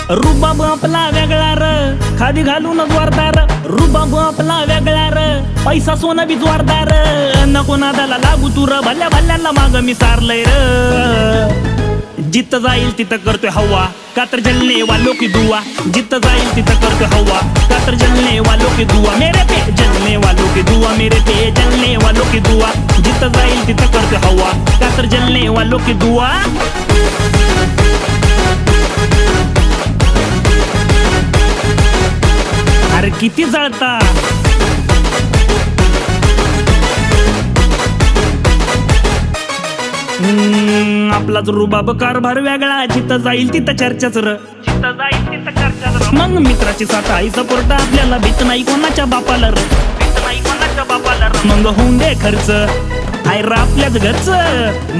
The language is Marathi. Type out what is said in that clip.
रुबाब आपला वेगळा र, खादी घालूनच वारदार. रुबाब आपला वेगळा र, पैसा सोनं बी जोरदार. नको नादाला लागू तू र, भल्या भल्याला माग मी सारलंय र. जिथं जाईल तिथं करतोय हवा, का तर जलने वालों की दुआ. जिथं जाईल तिथं करतोय हवा, का तर जलने वालों की दुआ. मेरे पे जलने वालों की दुआ, मेरे पे जलने वालों की दुआ. जिथं जाईल तिथं करतोय हवा, का तर जलने वालों की दुआ. अरे किती जळता. आपलाच रुबाब कारभार वेगळा, जिथं जाईल तिथं चर्चाच र. जिथं जाईल तिथं चर्चाच र. मग मित्राची साथ आई सपोर्ट, आपल्याला भीत नाही कोणाच्या बापाला र. भीत नाही कोणाच्या बापाला र. मग होऊन दे खर्च, आहे र आपल्याच घरचं.